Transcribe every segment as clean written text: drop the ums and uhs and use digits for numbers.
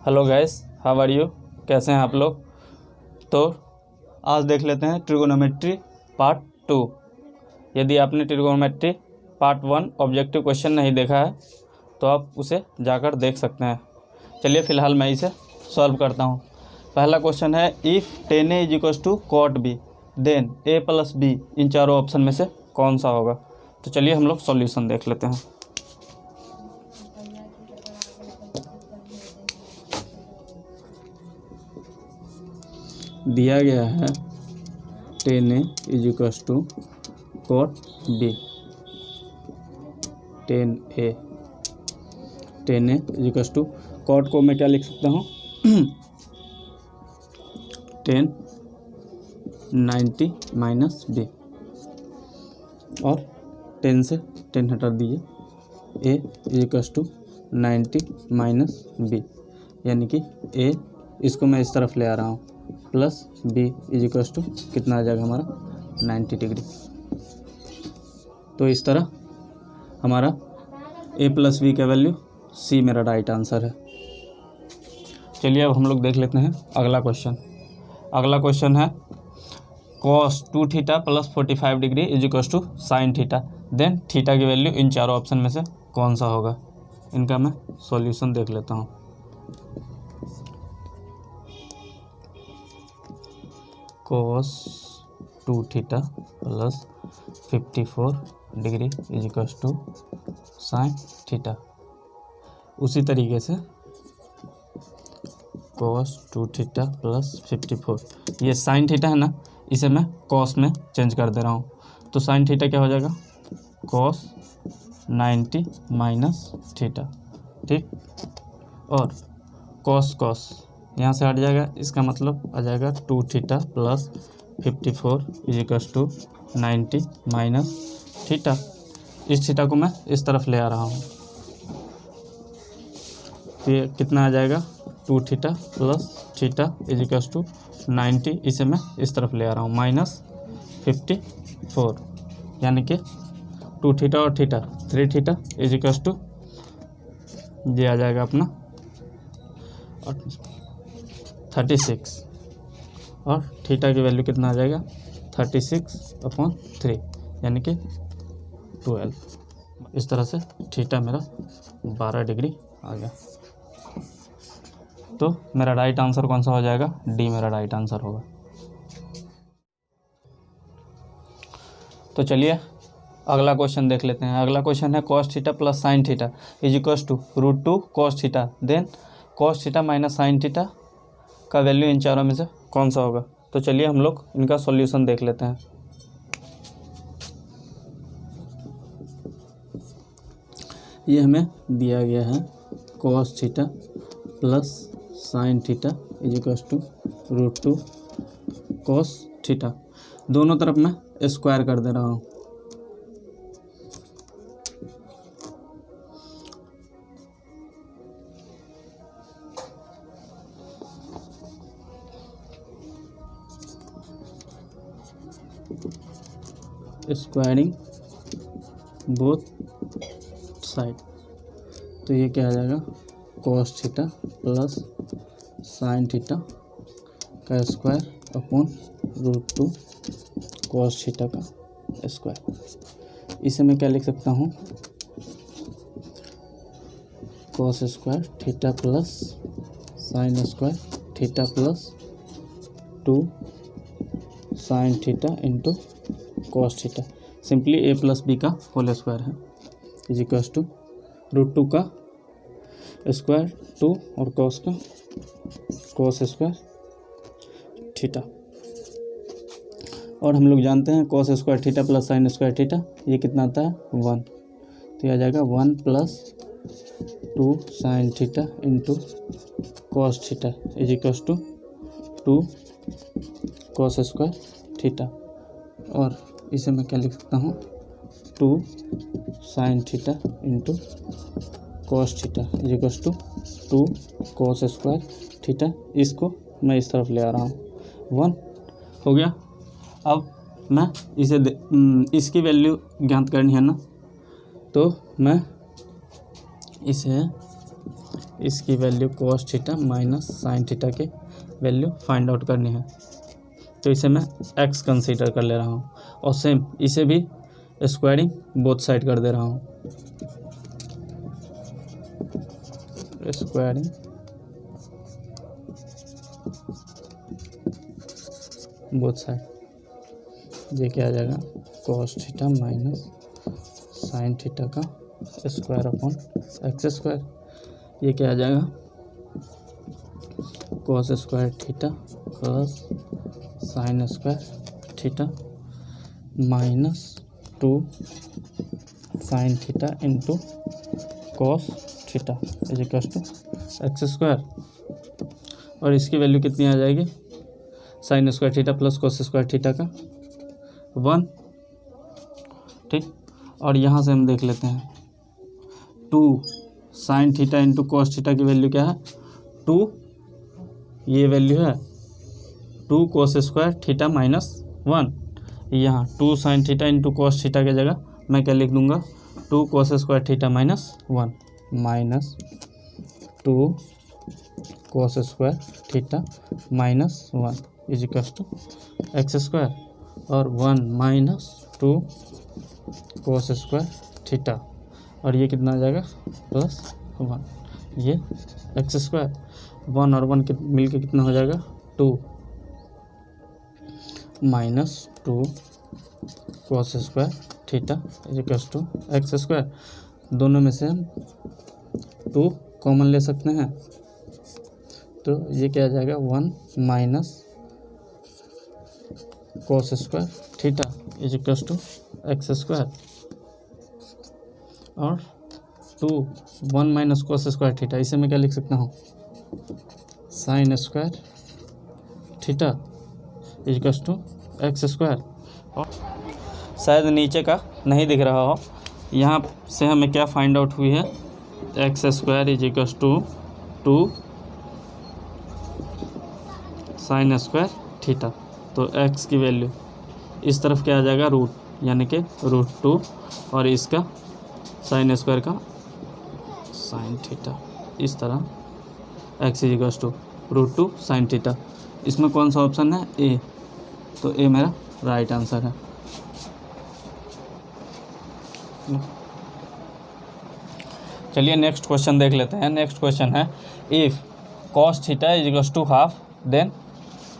Hello guys, how are you. कैसे हैं आप लोग। तो आज देख लेते हैं ट्रिगोनोमेट्री पार्ट 2। यदि आपने ट्रिगोनोमेट्री पार्ट 1 ऑब्जेक्टिव क्वेश्चन नहीं देखा है तो आप उसे जाकर देख सकते हैं। चलिए फ़िलहाल मैं इसे सॉल्व करता हूं। पहला क्वेश्चन है, if tan A = cot B then A + B इन चारों ऑप्शन में से कौन सा होगा। तो चलिए हम लोग सॉल्यूशन देख लेते हैं। दिया गया है tan A = cot B। tan A = cot को मैं क्या लिख सकता हूँ tan 90 - B, और tan से tan हटा दीजिए। A = 90 - B, यानी कि A इसको मैं इस तरफ ले आ रहा हूँ प्लस B = कितना आ जाएगा हमारा 90 डिग्री। तो इस तरह हमारा A + B का वैल्यू C मेरा राइट आंसर है। चलिए अब हम लोग देख लेते हैं अगला क्वेश्चन। अगला क्वेश्चन है, cos 2θ + 45 degree = sin θ then theta की वैल्यू इन चारों ऑप्शन में से कौन सा होगा। इनका मैं सॉल्यूशन देख लेता हूँ। cos 2θ + 54 degree = sin θ। उसी तरीके से cos 2θ + 54, ये sin θ है ना, इसे मैं cos में चेंज कर दे रहा हूँ। तो sin θ क्या हो जाएगा, cos 90 - θ, ठीक। और cos यहाँ से हट जाएगा, इसका मतलब आ जाएगा 2θ + 54 = 90 - θ। इस थीटा को मैं इस तरफ ले आ रहा हूँ, तो ये कितना आ जाएगा 2θ + θ = 90, इसे मैं इस तरफ ले आ रहा हूँ -54, यानी कि 2θ और θ 3θ = ये आ जाएगा अपना 36, और थीटा की वैल्यू कितना आ जाएगा 36/3, यानी कि 12। इस तरह से थीटा मेरा 12 डिग्री आ गया। तो मेरा राइट आंसर कौन सा हो जाएगा, डी मेरा राइट आंसर होगा। तो चलिए अगला क्वेश्चन देख लेते हैं। अगला क्वेश्चन है, cos θ + sin θ = √2 cos θ then cos θ - sin θ का वैल्यू इन चारों में से कौन सा होगा। तो चलिए हम लोग इनका सॉल्यूशन देख लेते हैं। ये हमें दिया गया है cos θ + sin θ = √2 cos θ। दोनों तरफ मैं स्क्वायर कर दे रहा हूँ। स्क्वायरिंग बोथ साइड, तो ये क्या आ जाएगा cos θ + sin θ का स्क्वायर अपॉन √2 cos θ का स्क्वायर। इसे मैं क्या लिख सकता हूँ, cos square θ + sin square θ + 2 sin θ × cos θ, simply A + B का होल स्क्वायर है = √2 का स्क्वायर 2 और cos का cos स्क्वायर θ। और हम लोग जानते हैं cos स्क्वायर θ + sin स्क्वायर θ ये कितना आता है 1, तो ये आ जाएगा 1 + 2 sin θ × cos θ = 2 cos स्क्वायर θ। और इसे मैं क्या लिख सकता हूँ 2 sin θ × cos θ = 2 cos स्क्वायर θ। इसको मैं इस तरफ ले आ रहा हूँ, 1 हो गया। अब मैं इसे इसकी वैल्यू ज्ञात करनी है ना, तो मैं इसे इसकी value cos theta minus sine theta की वैल्यू फाइंड आउट करनी है। तो इसे मैं x कंसीडर कर ले रहा हूँ और सेम इसे भी स्क्वायरिंग बोथ साइड कर दे रहा हूँ, स्क्वायरिंग बोथ साइड। ये क्या आ जाएगा cos theta minus sine theta का स्क्वायर अपॉन एक्स स्क्वायर। ये क्या आ जाएगा cos square theta plus sine square theta minus 2 sine theta into cos theta is equal to X square. और इसकी वैल्यू कितनी आ जाएगी, sine square theta plus cos square theta का 1, ठीक। और यहाँ से हम देख लेते हैं 2 sine theta into cos theta की वैल्यू क्या है 2, ये वैल्यू है 2 कॉस स्क्वायर थीटा माइनस 1। यहाँ 2 sine theta into cos theta की जगह मैं क्या लिख दूंगा 2 cos square theta minus 1 minus 2 cos square theta minus 1 is equal to X square और 1 माइनस 2 कॉस स्क्वायर थीटा और ये कितना आ जाएगा प्लस 1, ये एक्स स्क्वायर 1 और 1 मिल के कितना हो जाएगा 2 minus 2 cos square theta is equal to X square. दोनों में से हम 2 कॉमन ले सकते हैं, तो ये क्या आ जाएगा 1 minus cos square theta is equal to X square और 1 माइनस कॉस स्क्वायर थीटा, इसे मैं क्या लिख सकता हूँ sine square theta is equal to X square. और शायद नीचे का नहीं दिख रहा हो, यहाँ से हमें क्या फाइंड आउट हुई है X square is equal to 2 sine square theta. तो x की वैल्यू इस तरफ क्या आ जाएगा रूट, यानी कि √2 और इसका साइन स्क्वायर का साइन थीटा, इस तरह x is equal to √2 sine theta. इसमें कौन सा ऑप्शन है ए, तो ए मेरा राइट आंसर है। चलिए नेक्स्ट क्वेश्चन देख लेते हैं। नेक्स्ट क्वेश्चन है if cos theta is equal to half then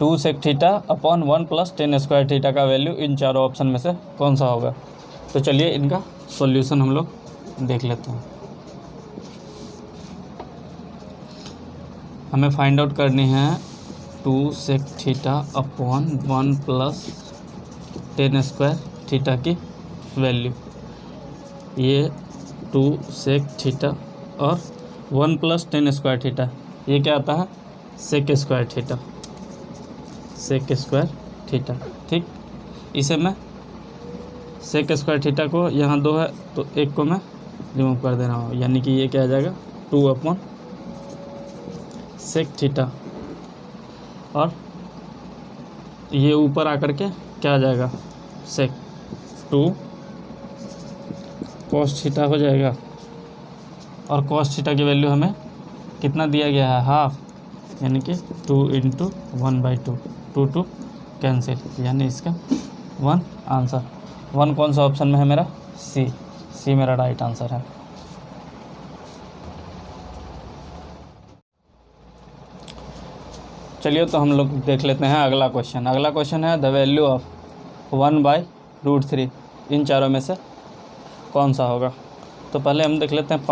2 sec theta upon 1 plus 10 square theta का वैल्यू इन चारों ऑप्शन में से कौन सा होगा। तो चलिए इनका सॉल्यूशन हम लोग देख लेते हैं। हमें फाइंड आउट करनी है 2 sec theta upon 1 plus 10 square theta की वैल्यू। ये 2 सेक थीटा और 1 प्लस 10 स्क्वायर थीटा, ये क्या आता है sec square theta, sec square theta, ठीक। इसे मैं सेक स्क्वायर थीटा को यहाँ 2 है तो 1 को मैं रिमूव कर दे रहा हूँ, यानी कि ये क्या आ जाएगा 2 अपॉन सेक थीटा और ये ऊपर आकर के क्या आ जाएगा सेक 2 कॉस थीटा हो जाएगा। और कॉस थीटा की वैल्यू हमें कितना दिया गया है हाफ, यानी कि 2 इंटू 1/2, 2 कैंसिल, यानी इसका 1 आंसर। 1 कौन सा ऑप्शन में है मेरा सी मेरा राइट आंसर है। चलिए तो हम लोग देख लेते हैं अगला क्वेश्चन। अगला क्वेश्चन है द वैल्यू ऑफ 1/√3 इन चारों में से कौन सा होगा। तो पहले हम देख लेते हैं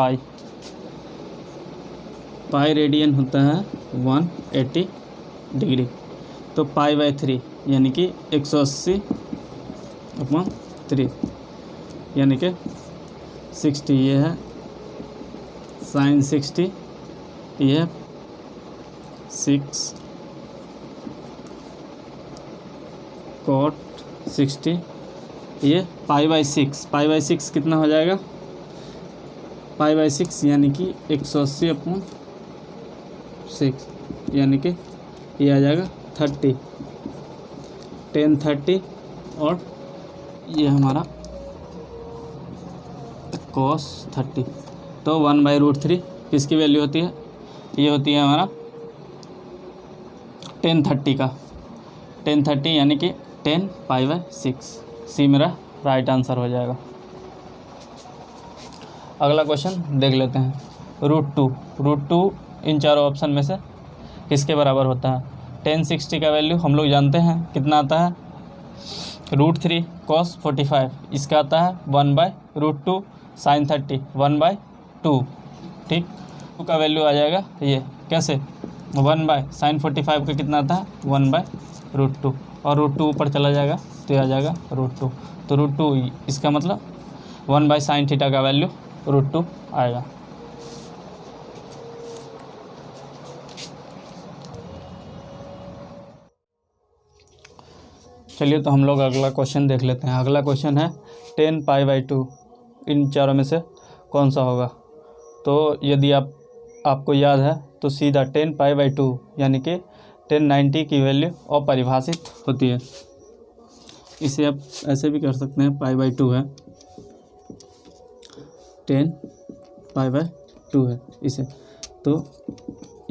पाई रेडियन होता है 180 डिग्री, तो π/3 यानी कि 180/3 यानी कि 60, ये है साइन 60, ये 6 कॉट 60, ये π/6 कितना हो जाएगा π/6 यानी कि 180/6 यानी कि ये आ जाएगा 30, 10/30 और ये हमारा cos 30। तो 1/√3 किसकी वैल्यू होती है ये होती है हमारा 1030 का 1030 यानी कि 10π/6। सी मेरा राइट आंसर हो जाएगा। अगला क्वेश्चन देख लेते हैं। √2 इन चारों ऑप्शन में से किसके बराबर होता है? 1060 का वैल्यू हम लोग जानते हैं कितना आता है, √3 cos 45, इसका आता है 1/√2 sin 30 1/2। ठीक, 2 का वैल्यू आ जाएगा ये कैसे, 1/sin 45 का कितना आता है 1/√2 और √2 ऊपर चला जाएगा तो ये आ जाएगा √2। तो √2 इसका मतलब 1/sin थीटा का वैल्यू √2 आएगा। चलिए तो हम लोग अगला क्वेश्चन देख लेते हैं। अगला क्वेश्चन है 10π/2 इन चारों में से कौन सा होगा? तो यदि आपको याद है तो सीधा 10π/2 यानी कि 1090 की वैल्यू अपरिभाषित होती है। इसे आप ऐसे भी कर सकते हैं, π/2 है 10π/2 है इसे। तो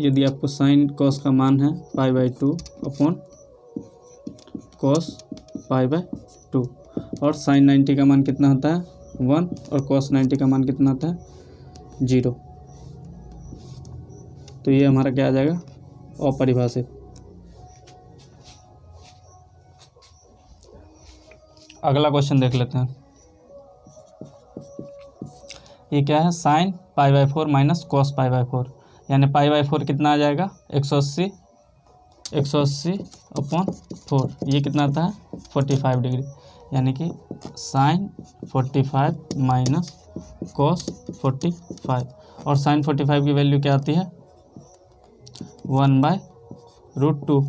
यदि आपको साइन कॉस का मान है π/2 अपॉन cos π/2 और sin 90 का मान कितना होता है 1 और cos 90 का मान कितना होता है 0, तो ये हमारा क्या आ जाएगा अपरिभाषित। अगला क्वेश्चन देख लेते हैं। ये क्या है, sin π/4 माइनस cos π/4 यानी π/4 कितना आ जाएगा 180 अपॉन 4, ये कितना आता है 45 डिग्री, यानी कि sin 45 माइनस cos 45 और sin 45 की वैल्यू क्या आती है 1/√2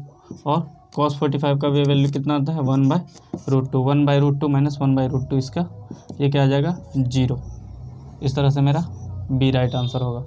और cos 45 का भी वैल्यू कितना आता है 1/√2। 1/√2 माइनस 1/√2 इसका ये क्या आ जाएगा 0। इस तरह से मेरा बी राइट आंसर होगा।